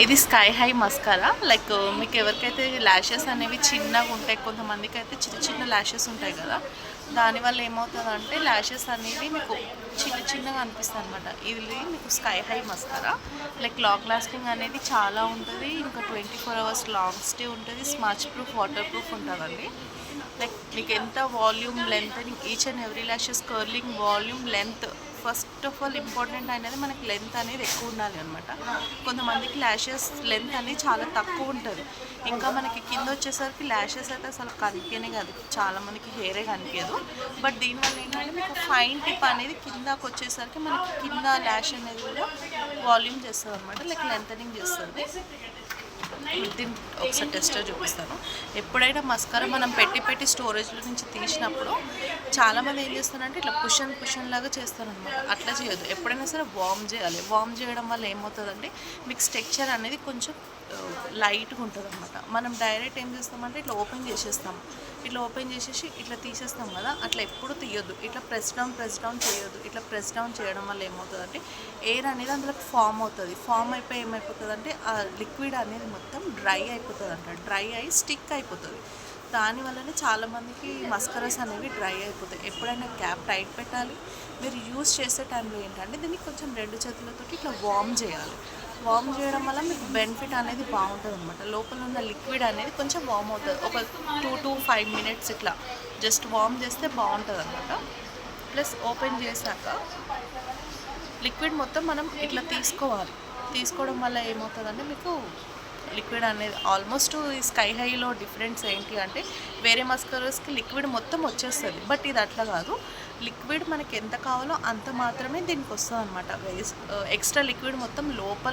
ఇది sky high mascara. Like మీకు ఎవరికైతే ల్యాషెస్ అనేవి చిన్నగా ఉంటాయి, కొంతమందికి అయితే చిన్న చిన్న ల్యాషెస్ ఉంటాయి కదా, దానివల్ల ఏమవుతుందంటే ల్యాషెస్ అనేవి మీకు చిన్న చిన్నగా అనిపిస్తాయి అనమాట. ఇది మీకు sky high mascara. Like long lasting అనేది చాలా ఉంటుంది, ఇంకా 24 hours లాంగ్ స్టే ఉంటుంది, స్మచ్ ప్రూఫ్, వాటర్ ప్రూఫ్ ఉంటుందండి. లైక్ మీకు ఎంత volume, length, each and every lashes curling, volume, length. First of all important అనేది మనకి లెంత్ అనేది ఎక్కువ ఉండాలి అనమాట. కొంతమందికి ల్యాషెస్ లెంత్ అనేది చాలా తక్కువ ఉంటుంది, ఇంకా మనకి కింద వచ్చేసరికి ల్యాషెస్ అయితే అసలు కనిపించనే కాదు, చాలామందికి హెయిరే కనిపించదు. బట్ దీనివల్ల ఏంటంటే మీకు ఫైన్ టిప్ అనేది కిందకు వచ్చేసరికి మనకి కింద ల్యాష్ అనేది కూడా వాల్యూమ్ చేస్తుంది అనమాట, లైక్ లెంతనింగ్ చేస్తుంది. దీన్ని ఒకసారి టెస్టర్ చూపిస్తాను. ఎప్పుడైనా మస్కారా మనం పెట్టి స్టోరేజ్లో నుంచి తీసినప్పుడు చాలామంది ఏం చేస్తారంటే ఇట్లా పుషన్ లాగా చేస్తారనమాట. అట్లా చేయొద్దు, ఎప్పుడైనా సరే వార్మ్ చేయాలి. వార్మ్ చేయడం వల్ల ఏమవుతుందంటే మీకు స్ట్రక్చర్ అనేది కొంచెం లైట్గా ఉంటుంది అనమాట. మనం డైరెక్ట్ ఏం చేస్తామంటే ఇట్లా ఓపెన్ చేసేస్తాం, ఇట్లా ఓపెన్ చేసేసి ఇట్లా తీసేస్తాం కదా, అట్లా ఎప్పుడు తీయొద్దు. ఇట్లా ప్రెస్ డౌన్ చేయొద్దు. ఇట్లా ప్రెస్ డౌన్ చేయడం వల్ల ఏమవుతుందంటే ఎయిర్ అనేది అందులోకి ఫామ్ అవుతుంది. ఫామ్ అయిపోయి ఏమైపోతుందంటే ఆ లిక్విడ్ అనేది మొత్తం డ్రై అయిపోతుంది అంట, డ్రై అయ్యి స్టిక్ అయిపోతుంది. దానివల్లనే చాలామందికి మస్కరాస్ అనేవి డ్రై అయిపోతాయి. ఎప్పుడైనా క్యాప్ టైట్ పెట్టాలి. మీరు యూజ్ చేసే టైంలో ఏంటంటే దీన్ని కొంచెం 2 చేతులతో ఇట్లా వార్మ్ చేయాలి. వార్మ్ చేయడం వల్ల మీకు బెనిఫిట్ అనేది బాగుంటుంది అనమాట. లోపల ఉన్న లిక్విడ్ అనేది కొంచెం వార్మ్ అవుతుంది. ఒక 2 to 5 minutes ఇట్లా జస్ట్ వార్మ్ చేస్తే బాగుంటుంది అనమాట. ప్లస్ ఓపెన్ చేశాక లిక్విడ్ మొత్తం మనం ఇట్లా తీసుకోవడం వల్ల ఏమవుతుందంటే మీకు లిక్విడ్ అనేది ఆల్మోస్ట్ ఈ స్కై హైలో డిఫరెన్స్ ఏంటి అంటే వేరే మస్కరాస్కి లిక్విడ్ మొత్తం వచ్చేస్తుంది, బట్ ఇది అట్లా కాదు. లిక్విడ్ మనకి ఎంత కావాలో అంత మాత్రమే దీనికి వస్తుంది అనమాట. ఎక్స్ట్రా లిక్విడ్ మొత్తం లోపల